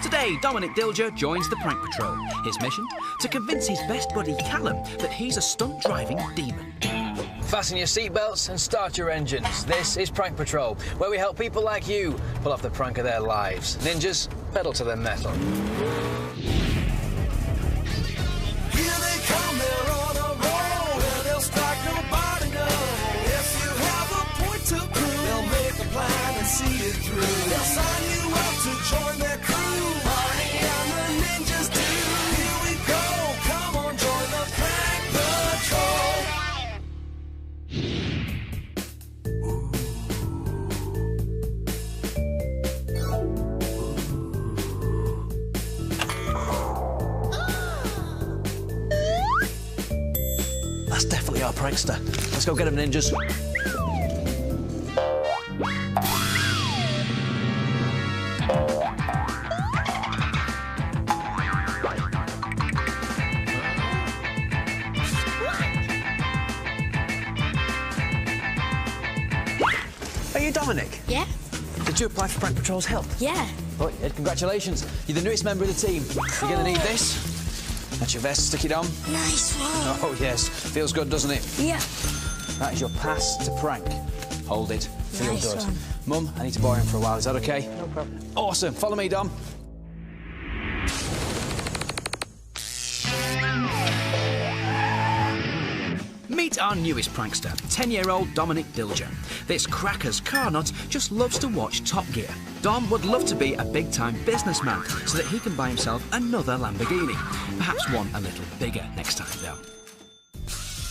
Today, Dominic Dilger joins the Prank Patrol. His mission? To convince his best buddy Callum that he's a stunt-driving demon. Fasten your seatbelts and start your engines. This is Prank Patrol, where we help people like you pull off the prank of their lives. Ninjas, pedal to the metal. See it through. They'll sign you up to join their crew. Barney and the ninjas do. Here we go. Come on, join the Prank Patrol. That's definitely our prankster. Let's go get him, ninjas. Are you Dominic? Yeah. Did you apply for Prank Patrol's help? Yeah. Oh, yeah, congratulations. You're the newest member of the team. Cool. You're going to need this. That's your vest. Stick it on. Nice one. Oh, yes. Feels good, doesn't it? Yeah. That is your pass to prank. Hold it. Feel Nice good. one. Mum, I need to borrow him for a while. Is that OK? No problem. Awesome. Follow me, Dom. Meet our newest prankster, 10-year-old Dominic Dilger. This cracker's car nut just loves to watch Top Gear. Dom would love to be a big-time businessman so that he can buy himself another Lamborghini. Perhaps one a little bigger next time, though.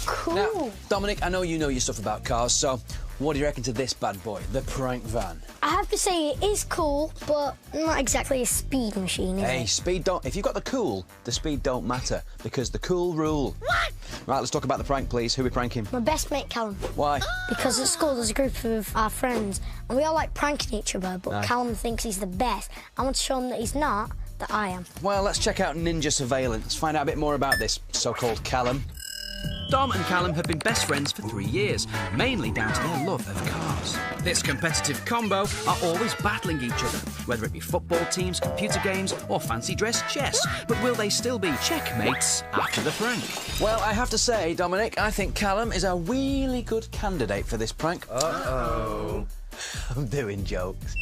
Cool. Now, Dominic, I know you know your stuff about cars, so what do you reckon to this bad boy, the prank van? I have to say it is cool, but not exactly a speed machine, is Hey, it? speed don't... If you've got the cool, the speed don't matter, because the cool rule. What? Right, let's talk about the prank, please. Who are we pranking? My best mate, Callum. Why? Because at school there's a group of our friends, and we all like pranking each other, but Aye. Callum thinks he's the best. I want to show him that he's not, that I am. Well, let's check out Ninja Surveillance. Find out a bit more about this so-called Callum. Dom and Callum have been best friends for 3 years, mainly down to their love of cars. This competitive combo are always battling each other, whether it be football teams, computer games, or fancy dress chess. But will they still be checkmates after the prank? Well, I have to say, Dominic, I think Callum is a really good candidate for this prank. Uh-oh. I'm doing jokes.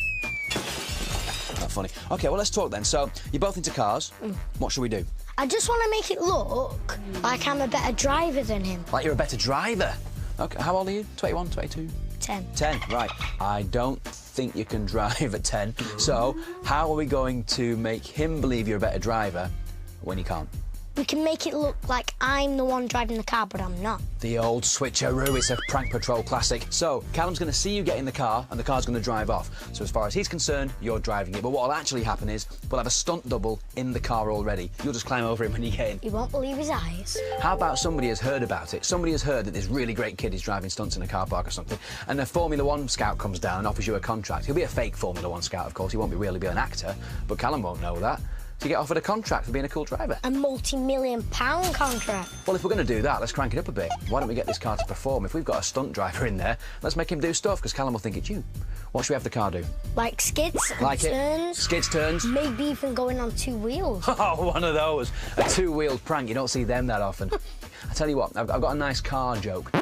Not funny. OK, well, let's talk then. So, you're both into cars. What should we do? I just want to make it look like I'm a better driver than him. Like you're a better driver? OK, how old are you? 21, 22? 10. 10, right. I don't think you can drive at 10. So, how are we going to make him believe you're a better driver when you can't? We can make it look like I'm the one driving the car, but I'm not. The old switcheroo, it's a Prank Patrol classic. So, Callum's going to see you get in the car, and the car's going to drive off. So as far as he's concerned, you're driving it. But what will actually happen is, we'll have a stunt double in the car already. You'll just climb over him when you get in. He won't believe his eyes. How about somebody has heard about it? Somebody has heard that this really great kid is driving stunts in a car park or something, and a Formula 1 scout comes down and offers you a contract. He'll be a fake Formula 1 scout, of course. He won't be really be an actor, but Callum won't know that. So you get offered a contract for being a cool driver. A multi-million-pound contract. Well, if we're going to do that, let's crank it up a bit. Why don't we get this car to perform? If we've got a stunt driver in there, let's make him do stuff, because Callum will think it's you. What should we have the car do? Like skids and Like turns. it? Skids, turns? Maybe even going on 2 wheels. Oh, one of those. A two-wheeled prank. You don't see them that often. I tell you what, I've got a nice car joke.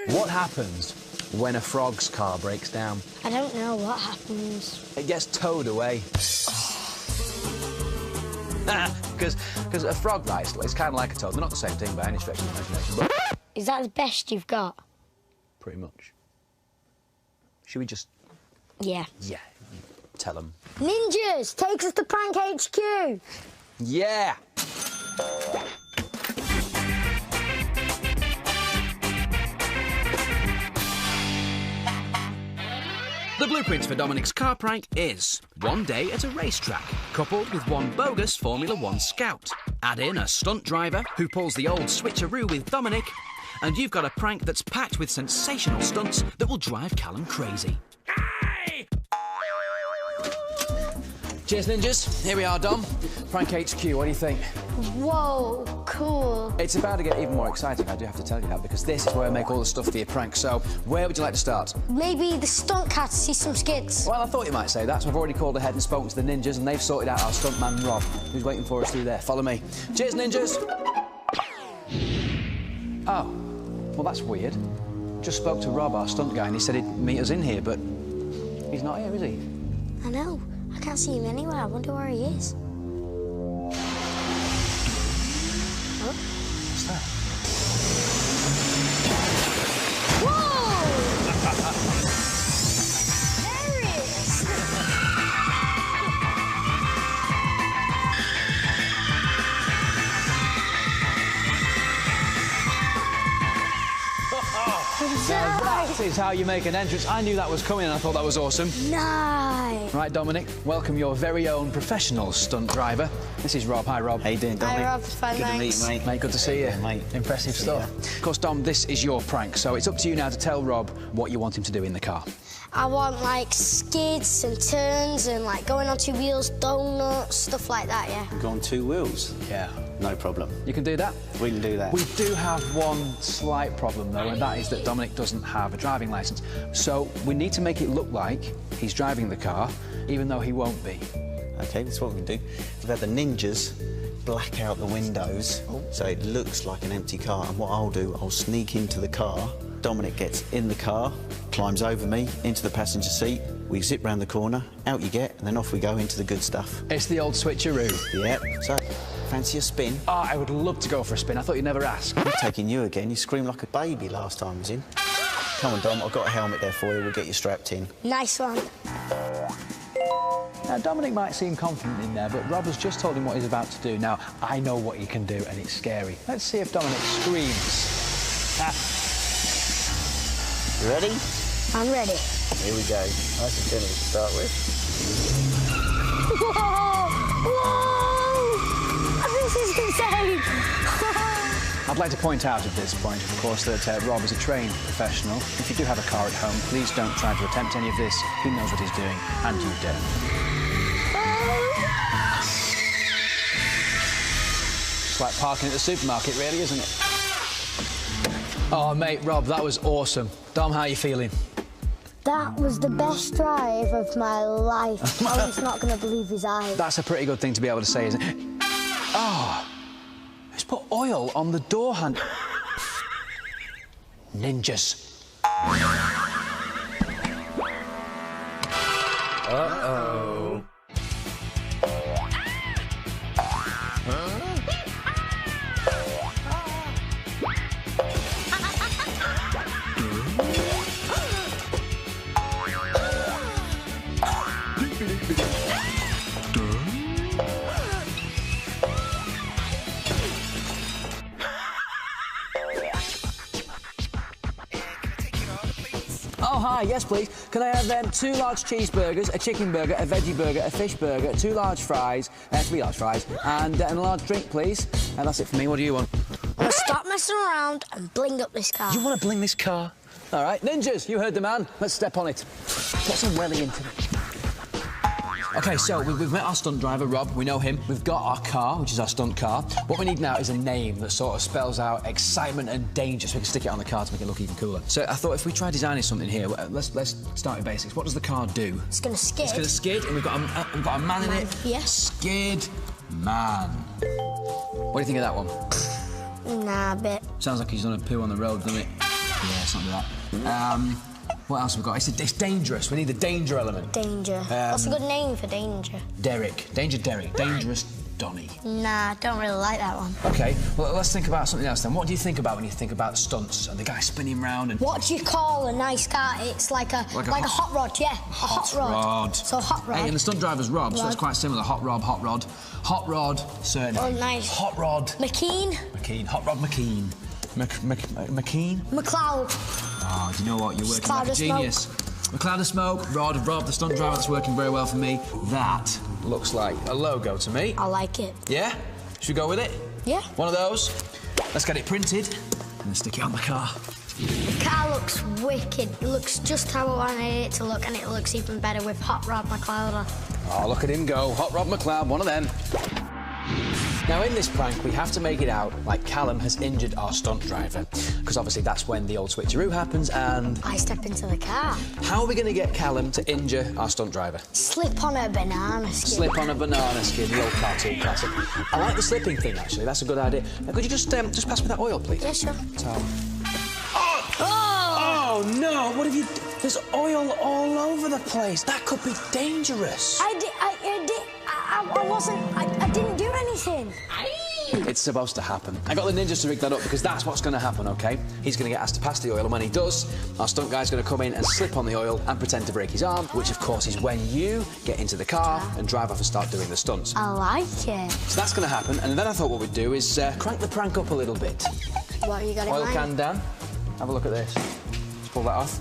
What happens when a frog's car breaks down? I don't know what happens. It gets towed away. Because a frog, right, it's kind of like a toad. They're not the same thing by any stretch of the imagination, but... Is that the best you've got? Pretty much. Should we just... Yeah. Yeah, tell them. Ninjas, takes us to Prank HQ. Yeah! The blueprint for Dominic's car prank is one day at a racetrack, coupled with one bogus Formula 1 scout. Add in a stunt driver who pulls the old switcheroo with Dominic, and you've got a prank that's packed with sensational stunts that will drive Callum crazy. Cheers, ninjas. Here we are, Dom. Prank HQ, what do you think? Whoa, cool. It's about to get even more exciting, I do have to tell you that, because this is where I make all the stuff for your prank. So, where would you like to start? Maybe the stunt car to see some skids. Well, I thought you might say that, so I've already called ahead and spoken to the ninjas, and they've sorted out our stuntman, Rob, who's waiting for us through there. Follow me. Cheers, ninjas. Oh, well, that's weird. Just spoke to Rob, our stunt guy, and he said he'd meet us in here, but he's not here, is he? I know. I can't see him anywhere. I wonder where he is. Oh. What's that? Whoa! There he is. That is how you make an entrance. I knew that was coming and I thought that was awesome. Nice. Right, Dominic, welcome your very own professional stunt driver. This is Rob. Hi, Rob. How you doing, Dominic? Hi, Rob. Fine, Good to meet you, mate. Mate, good to see you. Mate. Impressive stuff. Of course, Dom, this is your prank, so it's up to you now to tell Rob what you want him to do in the car. I want, like, skids and turns and, like, going on 2 wheels, donuts, stuff like that, yeah. Go on 2 wheels? Yeah. No problem. You can do that? We can do that. We do have one slight problem, though, and that is that Dominic doesn't have a driving licence. So we need to make it look like he's driving the car, even though he won't be. OK, that's what we can do. We've had the ninjas black out the windows so it looks like an empty car, and what I'll do, I'll sneak into the car. Dominic gets in the car, climbs over me, into the passenger seat. We zip round the corner, out you get, and then off we go into the good stuff. It's the old switcheroo. Yep. So, fancy a spin? Oh, I would love to go for a spin. I thought you'd never ask. I'm taking you again. You screamed like a baby last time I was in. Come on, Dom, I've got a helmet there for you. We'll get you strapped in. Nice one. Now, Dominic might seem confident in there, but Rob has just told him what he's about to do. Now, I know what he can do, and it's scary. Let's see if Dominic screams. You ready? I'm ready. Here we go. Nice and gentle to start with. Whoa! Whoa! This is insane! I'd like to point out at this point, of course, that Rob is a trained professional. If you do have a car at home, please don't try to attempt any of this. He knows what he's doing, and you don't. It's like parking at the supermarket, really, isn't it? Oh, mate, Rob, that was awesome. Dom, how are you feeling? That was the best drive of my life. I was not going to believe his eyes. That's a pretty good thing to be able to say, isn't it? Oh, who's put oil on the door handle? Ninjas. Uh-oh. Oh, hi, yes, please. Can I have 2 large cheeseburgers, a chicken burger, a veggie burger, a fish burger, 2 large fries, 3 large fries, and a large drink, please? And that's it for me. What do you want? I'm going to stop messing around and bling up this car. You want to bling this car? All right, ninjas, you heard the man. Let's step on it. Put some welly into it. OK, so we've met our stunt driver, Rob. We know him. We've got our car, which is our stunt car. What we need now is a name that sort of spells out excitement and danger so we can stick it on the car to make it look even cooler. So I thought if we try designing something here, let's start with basics. What does the car do? It's going to skid. It's going to skid, and we've got a man in it. Yes. Skid man. What do you think of that one? Nah, a bit. Sounds like he's done a poo on the road, doesn't it? Yeah, something like that. What else have we got? It's dangerous. We need the danger element. Danger. What's a good name for danger? Derek. Danger Derek. Dangerous Donny. Nah, I don't really like that one. OK, well, let's think about something else then. What do you think about when you think about stunts and the guy spinning round and... What do you call a nice car? It's like a hot rod, yeah. Hot rod. So hot rod. Hey, and the stunt driver's Rob, so it's quite similar. Hot rod. Hot rod, surname. Oh, nice. Hot Rod. McKean? Hot Rod McKean. McKean? McLeod. Oh, do you know what? You're working like a genius. A cloud of smoke, Rob, the stunt driver, that's working very well for me. That looks like a logo to me. I like it. Yeah? Should we go with it? Yeah. One of those. Let's get it printed and then stick it on the car. car looks wicked. It looks just how I wanted it to look, and it looks even better with Hot Rod McLeod on. Oh, look at him go. Hot Rod McLeod, one of them. Now, in this prank, we have to make it out like Callum has injured our stunt driver, because obviously that's when the old switcheroo happens and... I step into the car. How are we going to get Callum to injure our stunt driver? Slip on a banana skin. Slip on a banana skin, the old cartoon classic. I like the slipping thing, actually. That's a good idea. Now, could you just pass me that oil, please? Yeah, sure. So... Oh, no! What have you... There's oil all over the place. That could be dangerous. I didn't do anything. It's supposed to happen. I got the ninjas to rig that up because that's what's going to happen, OK? He's going to get asked to pass the oil, and when he does, our stunt guy's going to come in and slip on the oil and pretend to break his arm, which, of course, is when you get into the car and drive off and start doing the stunts. I like it. So that's going to happen, and then I thought what we'd do is crank the prank up a little bit. What have you got in Oil mind? can down. Have a look at this. Let's pull that off.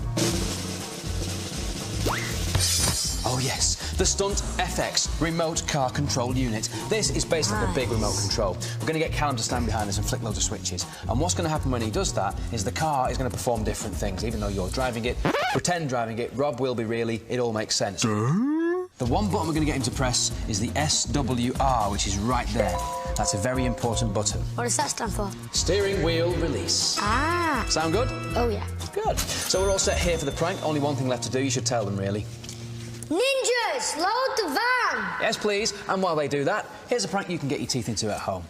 Oh, yes, the Stunt FX remote car control unit. This is basically a big remote control. We're going to get Callum to stand behind us and flick loads of switches. And what's going to happen when he does that is the car is going to perform different things. Even though you're driving it, pretend driving it, Rob will be really, it all makes sense. The one button we're going to get him to press is the SWR, which is right there. That's a very important button. What does that stand for? Steering wheel release. Ah. Sound good? Oh, yeah. Good. So we're all set here for the prank. Only one thing left to do. You should tell them, really. Ninjas, load the van! Yes, please. And while they do that, here's a prank you can get your teeth into at home.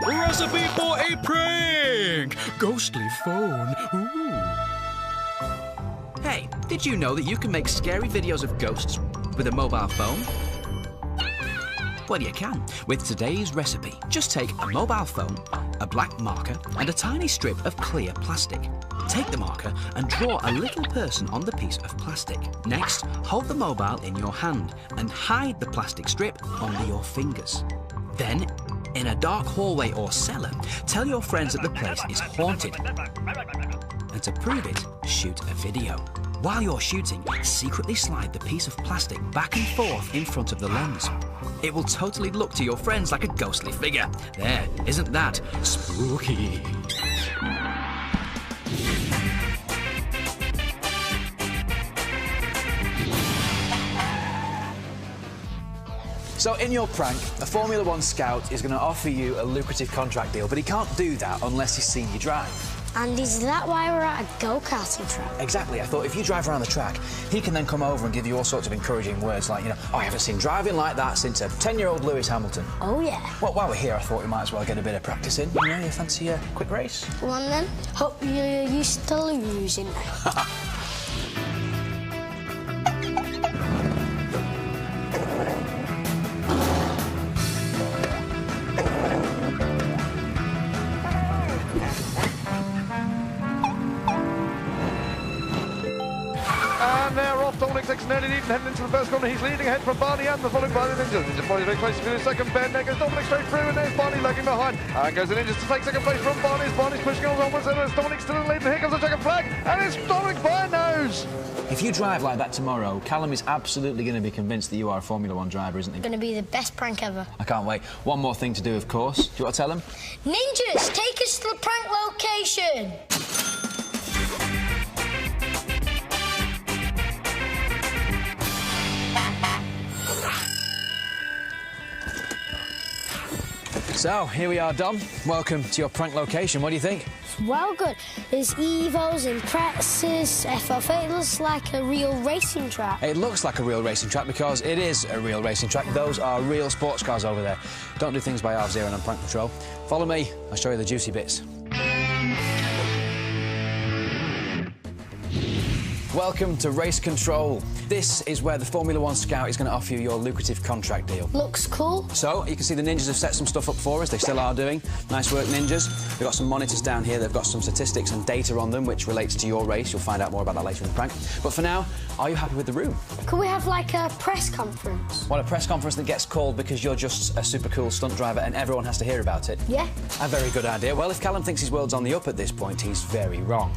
Recipe for a prank! Ghostly phone. Ooh. Hey, did you know that you can make scary videos of ghosts with a mobile phone? Well, you can, with today's recipe. Just take a mobile phone, a black marker, and a tiny strip of clear plastic. Take the marker and draw a little person on the piece of plastic. Next, hold the mobile in your hand and hide the plastic strip under your fingers. Then, in a dark hallway or cellar, tell your friends that the place is haunted. And to prove it, shoot a video. While you're shooting, secretly slide the piece of plastic back and forth in front of the lens. It will totally look to your friends like a ghostly figure. There, isn't that spooky? So in your prank, a Formula 1 scout is going to offer you a lucrative contract deal, but he can't do that unless he's seen you drive. And is that why we're at a go-karting track? Exactly. I thought if you drive around the track, he can then come over and give you all sorts of encouraging words like, you know, oh, I haven't seen driving like that since a 10-year-old Lewis Hamilton. Oh, yeah. Well, while we're here, I thought we might as well get a bit of practice in. You know, you fancy a quick race? Go on, then. Hope you're used to losing. And they're off. Dominic takes an early lead and heading into the first corner. He's leading ahead from Barney and the followed by the Ninjas. Ninjas probably very close to the second bend. There goes Dominic straight through, and there's Barney lagging behind. And goes the Ninjas to take second place from Barney's. Barney's pushing on onwards, and there's Dominic still in the lead. And here comes the checkered flag, and it's Dominic by a nose. If you drive like that tomorrow, Callum is absolutely going to be convinced that you are a Formula 1 driver, isn't he? Going to be the best prank ever. I can't wait. One more thing to do, of course. Do you want to tell him? Ninjas, take us to the prank location. So, here we are, Dom. Welcome to your prank location. What do you think? Well, good. There's Evos and Pranksters, FF8. It looks like a real racing track. It looks like a real racing track because it is a real racing track. Those are real sports cars over there. Don't do things by halves here and on Prank Patrol. Follow me. I'll show you the juicy bits. Welcome to Race Control. This is where the Formula 1 Scout is going to offer you your lucrative contract deal. Looks cool. So, you can see the Ninjas have set some stuff up for us. They still are doing. Nice work, Ninjas. They've got some monitors down here. They've got some statistics and data on them, which relates to your race. You'll find out more about that later in the prank. But for now, are you happy with the room? Could we have, like, a press conference? What, a press conference that gets called because you're just a super cool stunt driver and everyone has to hear about it? Yeah. A very good idea. Well, if Callum thinks his world's on the up at this point, he's very wrong.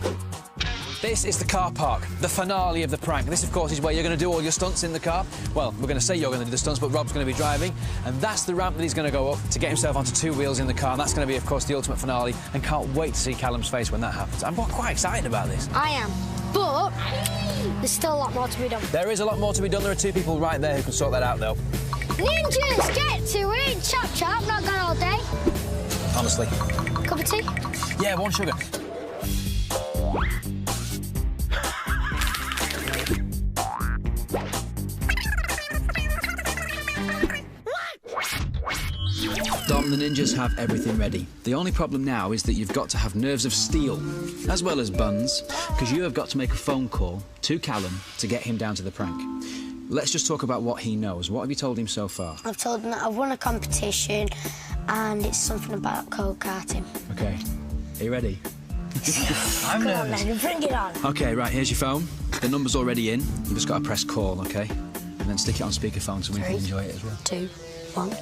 This is the car park, the finale of the prank. This, of course, is where you're going to do all your stunts in the car. Well, we're going to say you're going to do the stunts, but Rob's going to be driving. And that's the ramp that he's going to go up to get himself onto 2 wheels in the car. And that's going to be, of course, the ultimate finale. And can't wait to see Callum's face when that happens. I'm quite excited about this. I am, but there's still a lot more to be done. There is a lot more to be done. There are 2 people right there who can sort that out, though. Ninjas, get to it! Chop, chop, not gone all day. Honestly. Cup of tea? Yeah, 1 sugar. Dom, the ninjas have everything ready. The only problem now is that you've got to have nerves of steel, as well as buns, because you have got to make a phone call to Callum to get him down to the prank. Let's just talk about what he knows. What have you told him so far? I've told him that I've won a competition and it's something about go-karting. OK. Are you ready? I'm nervous. Come on, then, bring it on. OK, right, here's your phone. The number's already in. You've just got to press call, OK? And then stick it on speakerphone so we can enjoy it as well. 2, 1.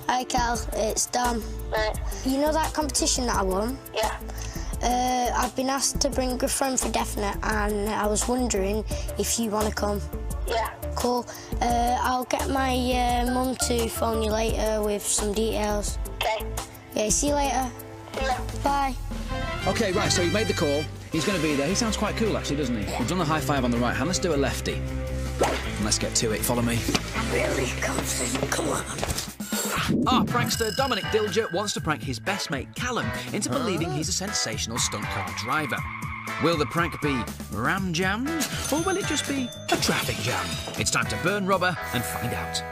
Hi, Cal. It's Dom. You know that competition that I won? Yeah. I've been asked to bring a friend for definite, and I was wondering if you want to come. Yeah. Cool. I'll get my mum to phone you later with some details. Okay. Yeah, see you later. Yeah. Bye. OK, right, so you've made the call. He's going to be there. He sounds quite cool, actually, doesn't he? We've done the high five on the right hand. Let's do a lefty. And let's get to it. Follow me. I'm really confident. Come on. Our prankster Dominic Dilger wants to prank his best mate Callum into believing he's a sensational stunt car driver. Will the prank be ram jammed, or will it just be a traffic jam? It's time to burn rubber and find out.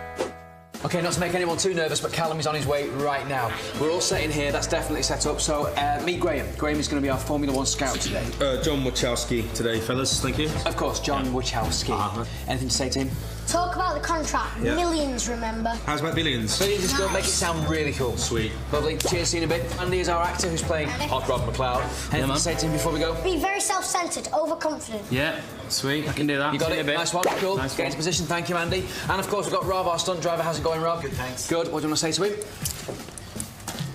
OK, not to make anyone too nervous, but Callum is on his way right now. We're all set in here, that's definitely set up, so meet Graham. Graham is going to be our Formula 1 scout today. John Wachowski today, fellas, thank you. Of course, John Wachowski. Anything to say to him? Talk about the contract. Yeah. Millions, remember? How's about billions? Billions is good, make it sound really cool. Sweet. Lovely, cheers, see you in a bit. Andy is our actor who's playing Hot Rod McLeod. Anything to say to him before we go? Be very self-centred, overconfident. Yeah, sweet, I can do that. You got it, nice one, cool. Nice Get into position, thank you, Andy. And of course, we've got Rob, our stunt driver. How's it going, Rob? Good, thanks. Good, what do you want to say to him?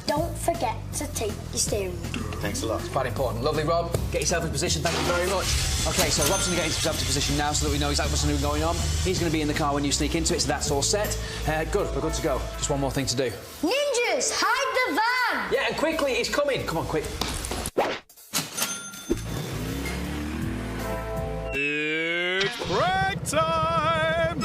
Don't forget to take your steering wheel. Thanks a lot. It's quite important. Lovely, Rob. Get yourself in position, thank you very much. OK, so Rob's going to get himself into position now so that we know exactly what's going on. He's going to be in the car when you sneak into it, so that's all set. Good, we're good to go. Just one more thing to do. Ninjas, hide the van! Yeah, and quickly, he's coming. Come on, quick. It's prank time!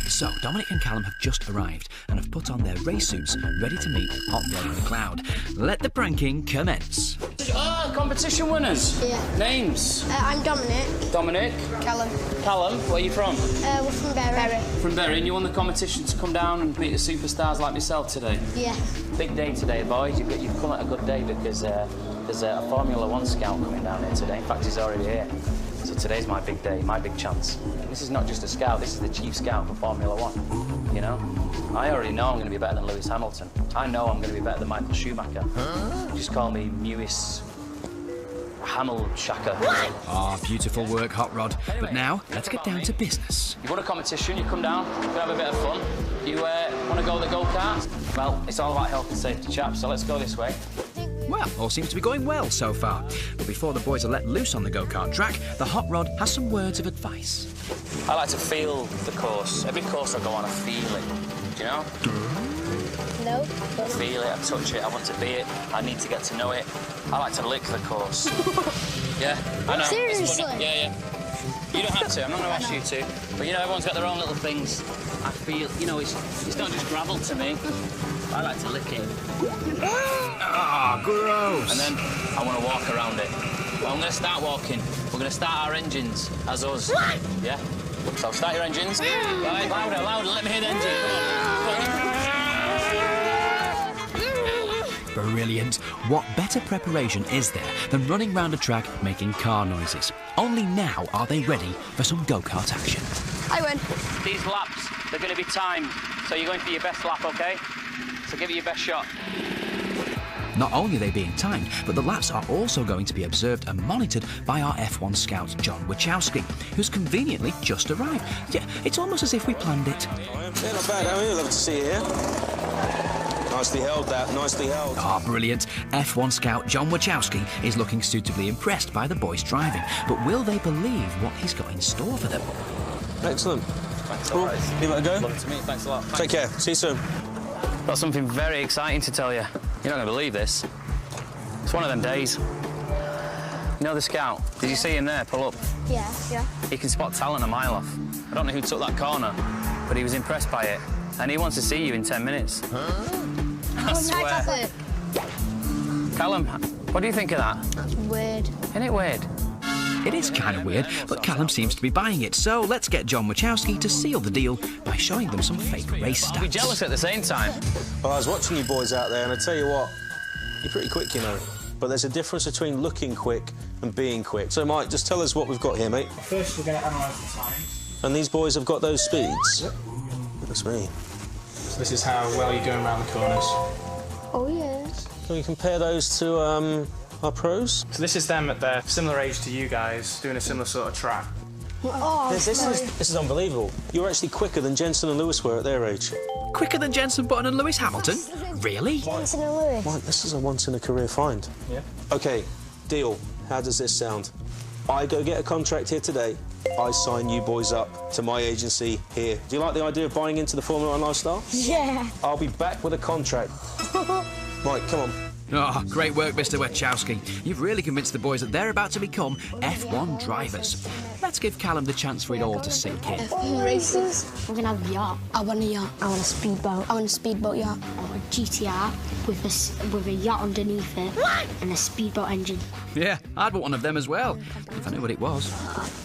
So, Dominic and Callum have just arrived and have put on their race suits, ready to meet Hot Rod McLeod. Let the pranking commence. Ah, competition winners. Yeah. Names. I'm Dominic. Dominic. Callum. Callum, where are you from? We're from Berry. From Bury, and you won the competition to come down and meet the superstars like myself today. Yeah. Big day today, boys. You've come at a good day because there's a Formula 1 scout coming down here today. In fact, he's already here. So today's my big day, my big chance. This is not just a scout, this is the chief scout for Formula 1, you know? I already know I'm going to be better than Lewis Hamilton. I know I'm going to be better than Michael Schumacher. Just call me Mewis Hamel-Shacker. Ah, beautiful work, Hot Rod. But now, let's get down to business. You won a competition, you come down, we can have a bit of fun. You want to go the go-kart? Well, it's all about health and safety, chaps, so let's go this way. Well, all seems to be going well so far. But before the boys are let loose on the go-kart track, the Hot Rod has some words of advice. I like to feel the course. Every course I go on, I feel it. Do you know? No. I feel it, I touch it, I want to be it, I need to get to know it. I like to lick the course. Yeah, I know. Seriously? Yeah. You don't have to, I'm not going to ask you to. But you know, everyone's got their own little things. I feel, you know, it's not just gravel to me. I like to lick it. Ah, gross! And then I want to walk around it. Well, I'm going to start walking. We're going to start our engines as us. Yeah? So start your engines. Right, louder, let me hear the engine. Come on. Brilliant. What better preparation is there than running round a track making car noises? Only now are they ready for some go-kart action. I win. These laps, they're going to be timed. So you're going for your best lap, OK? So give it your best shot. Not only are they being timed, but the laps are also going to be observed and monitored by our F1 scout, John Wachowski, who's conveniently just arrived. Yeah, it's almost as if we planned it. Yeah, not bad, how are you? Lovely to see you here. Nicely held that, nicely held. Ah, brilliant. F1 scout John Wachowski is looking suitably impressed by the boys driving, but will they believe what he's got in store for them? Excellent. Thanks, Cool. guys. Give it a go. Love to meet. Thanks a lot. Take care. See you soon. Got something very exciting to tell you. You're not going to believe this. It's one of them days. You know the scout? Did you see him there pull up? Yeah, yeah. He can spot talent a mile off. I don't know who took that corner, but he was impressed by it. And he wants to see you in 10 minutes. I swear. Callum, what do you think of that? That's weird. Isn't it weird? It is kind of weird, but Callum seems to be buying it, so let's get John Wachowski to seal the deal by showing them some fake race I'll be stats. jealous at the same time. Well, I was watching you boys out there, and I tell you what, you're pretty quick, you know. But there's a difference between looking quick and being quick. So, Mike, just tell us what we've got here, mate. First, we're going to analyse the times. And these boys have got those speeds? Yep. That's me. So this is how well you're going around the corners. Oh, yes. Can we compare those to our pros? So this is them at their similar age to you guys, doing a similar sort of track. Oh, This is unbelievable. You're actually quicker than Jensen and Lewis were at their age. Quicker than Jensen Button and Lewis Hamilton? Really? Jensen and Lewis. Mike, this is a once-in-a-career find. Yeah. OK, deal. How does this sound? I go get a contract here today. I sign you boys up to my agency here. Do you like the idea of buying into the Formula 1 lifestyle? Yeah. I'll be back with a contract. Mike, come on. Oh, great work, Mr. Wachowski. You've really convinced the boys that they're about to become F1 drivers. Let's give Callum the chance for it all to sink in. F1 races. We're going to have a yacht. I want a yacht. I want a speedboat. I want a speedboat yacht. I want a GTR with a yacht underneath it and a speedboat engine. Yeah, I'd want one of them as well, if I knew what it was.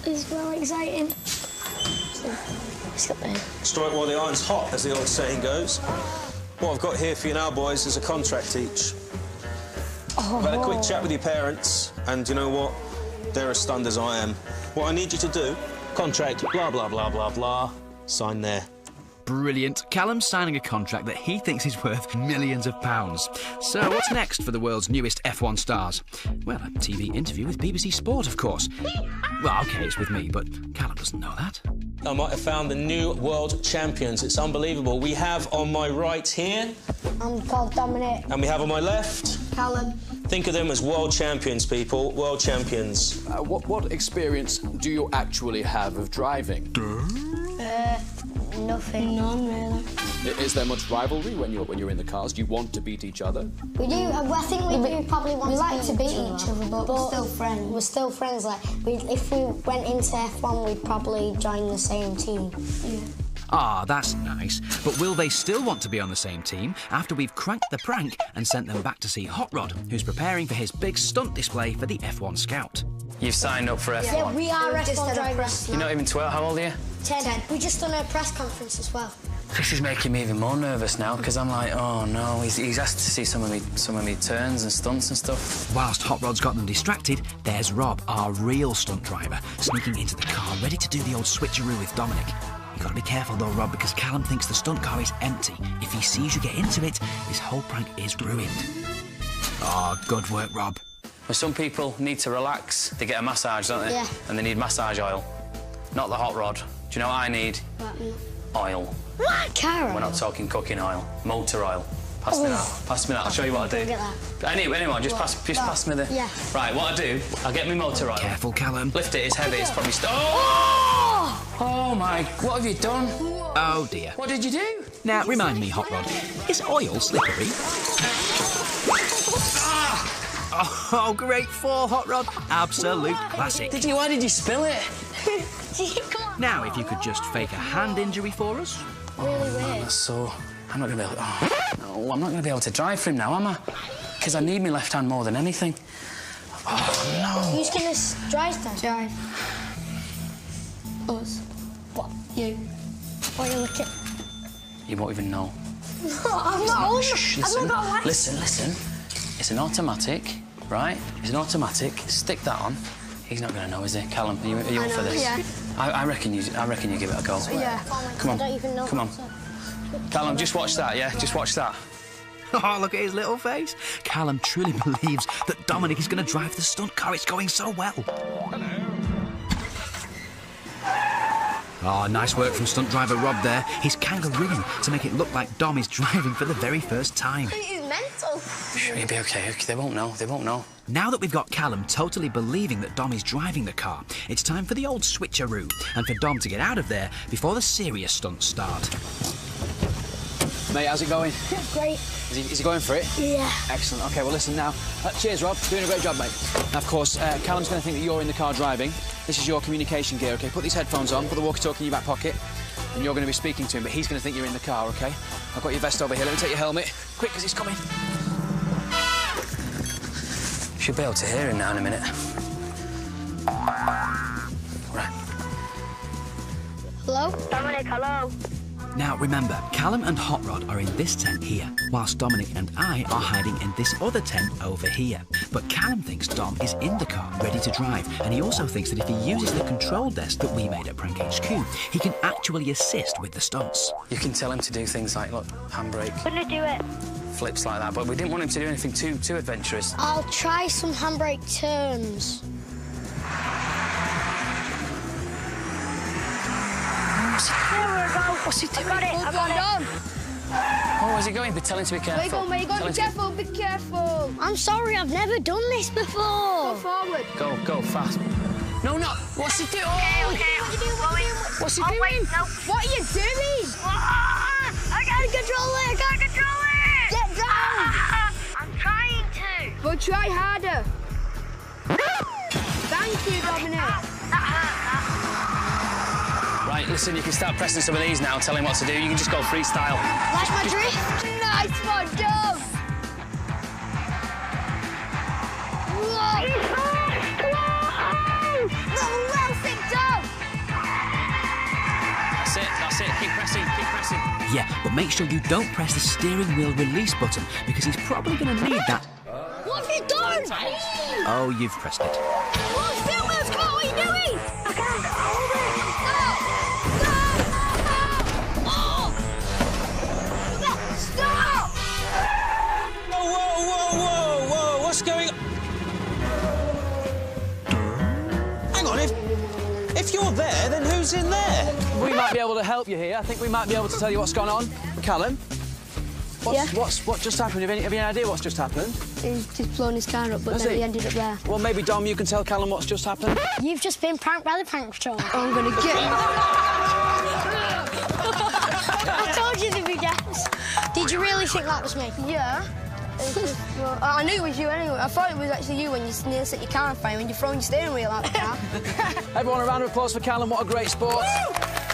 It's very exciting. Let's get there. Strike while the iron's hot, as the old saying goes. What I've got here for you now, boys, is a contract each. I've had a quick chat with your parents, and you know what? They're as stunned as I am. What I need you to do, contract, blah, blah, blah, blah, blah, sign there. Brilliant. Callum's signing a contract that he thinks is worth millions of pounds. So what's next for the world's newest F1 stars? Well, a TV interview with BBC Sport, of course. Well, OK, it's with me, but Callum doesn't know that. I might have found the new world champions. It's unbelievable. We have on my right here, I'm called Dominic. and we have on my left. Callum. Think of them as world champions, people. World champions. What experience do you actually have of driving? Nothing. None, really. Is there much rivalry when you're in the cars? Do you want to beat each other? We do. I think we do probably want to beat each other, but we're still friends. We're still friends. Like, if we went into F1, we'd probably join the same team. Yeah. Ah, that's nice. But will they still want to be on the same team after we've cranked the prank and sent them back to see Hot Rod, who's preparing for his big stunt display for the F1 Scout? You've signed up for F1. Yeah, we are F1 drivers. You're not even 12. How old are you? 10. We just done a press conference as well. This is making me even more nervous now because I'm like, oh no, he's asked to see some of me turns and stunts and stuff. Whilst Hot Rod's got them distracted, there's Rob, our real stunt driver, sneaking into the car, ready to do the old switcheroo with Dominic. You've got to be careful though, Rob, because Callum thinks the stunt car is empty. If he sees you get into it, this whole prank is ruined. Oh, good work, Rob. But some people need to relax. They get a massage, don't they? Yeah. And they need massage oil. Not the Hot Rod. Do you know what I need? Oil. What? Carol? We're not talking cooking oil. Motor oil. Pass me that. Pass me that. I'll show you what I do. Get that. Anyone, just pass me the... Yeah. Right, what I do, I'll get my motor oil. Careful, Callum. Lift it, it's heavy, it's probably... Oh, my... What have you done? Oh, dear. What did you do? Now, remind me, Hot Rod, is oil slippery? Oh, great fall, Hot Rod. Absolute classic. Why did you spill it? Now, if you could just fake a hand injury for us. Really weird. That's so... I'm not going to be able... no, I'm not going to be able to drive for him now, am I? Because I need my left hand more than anything. Oh, no. Who's going to drive then? Drive. Us. What? You. What are you looking? You won't even know. No, I'm not old. Shh, I've not got a license. listen. It's an automatic, right? It's an automatic. Stick that on. He's not going to know, is he? Callum, are you up for this? Yeah. I reckon you give it a go. Yeah. Come on. I don't even know. Come on. Callum, just watch that, yeah? Just watch that. Oh, look at his little face. Callum truly believes that Dominic is going to drive the stunt car. It's going so well. Oh, nice work from stunt driver Rob there. He's kangarooing to make it look like Dom is driving for the very first time. He's mental. You'll be okay. They won't know. They won't know. Now that we've got Callum totally believing that Dom is driving the car, it's time for the old switcheroo and for Dom to get out of there before the serious stunts start. Mate, how's it going? Great. Is he going for it? Yeah. Excellent. OK, well, listen now. Cheers, Rob. Doing a great job, mate. Now, of course, Callum's going to think that you're in the car driving. This is your communication gear, OK? Put these headphones on, put the walkie-talkie in your back pocket, and you're going to be speaking to him, but he's going to think you're in the car, OK? I've got your vest over here. Let me take your helmet. Quick, because he's coming. Should be able to hear him now in a minute. Right. Hello? Dominic, hello. Now, remember, Callum and Hot Rod are in this tent here, whilst Dominic and I are hiding in this other tent over here. But Callum thinks Dom is in the car, ready to drive, and he also thinks that if he uses the control desk that we made at Prank HQ, he can actually assist with the stunts. You can tell him to do things like, look, handbrake. I'm gonna do it. Flips like that, but we didn't want him to do anything too adventurous. I'll try some handbrake turns. What's he doing? I got it. Oh, where's he going? But tell him to be careful. Where you going? Be careful, be careful. I'm sorry, I've never done this before. Go forward. Go fast. No. What's he doing? Okay. What's he doing? Wait, no. What are you doing? I can't control it. Get down. I'm trying to. But try harder. Thank you, Dominic. That hurt. Right, listen, you can start pressing some of these now, tell him what to do. You can just go freestyle. Like my drift? Nice one, Dom. Whoa. No, well fit, Dom. That's it. Keep pressing. Yeah, but make sure you don't press the steering wheel release button, because he's probably going to need that. What have you done? Oh, you've pressed it. What are you doing? I can't hold it. Stop! Whoa! What's going on? Hang on, if you're there, then who's in there? We might be able to help you here. I think we might be able to tell you what's gone on. Callum? What just happened? Have you any idea what's just happened? He's just blown his car up, but then he ended up there. Well, maybe, Dom, you can tell Callum what's just happened. You've just been pranked by the Prankster. I'm gonna get you. I told you there'd be deaths. Did you really think that was me? Yeah. Well, I knew it was you anyway. I thought it was actually you when you nearly set your car on fire when you're throwing your steering wheel out the car. Everyone, a round of applause for Callum. What a great sport.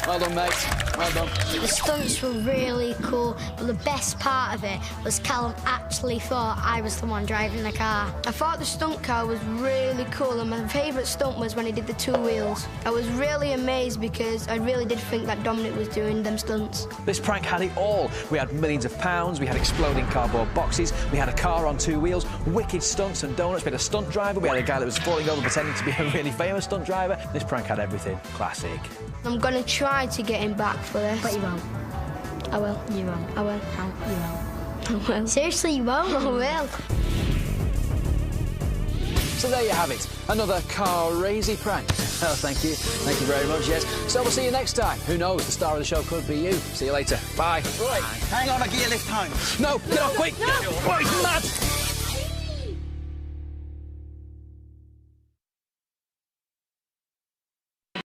Well done, mate. Well done. The stunts were really cool, but the best part of it was Callum actually thought I was the one driving the car. I thought the stunt car was really cool, and my favourite stunt was when he did the 2 wheels. I was really amazed because I really did think that Dominic was doing them stunts. This prank had it all. We had millions of pounds, we had exploding cardboard boxes, we had a car on 2 wheels, wicked stunts and donuts, we had a stunt driver, we had a guy that was falling over pretending to be a really famous stunt driver. This prank had everything. Classic. I'm gonna try to get him back for this. But you won't. I will. You won't. I will. No, you won't. I will. Seriously, you won't? I will. So there you have it. Another car-razy prank. Oh, thank you. Thank you very much, yes. So we'll see you next time. Who knows? The star of the show could be you. See you later. Bye. Right, hang on, I'll get your lift home. No, get off quick. No. Oh, he's mad.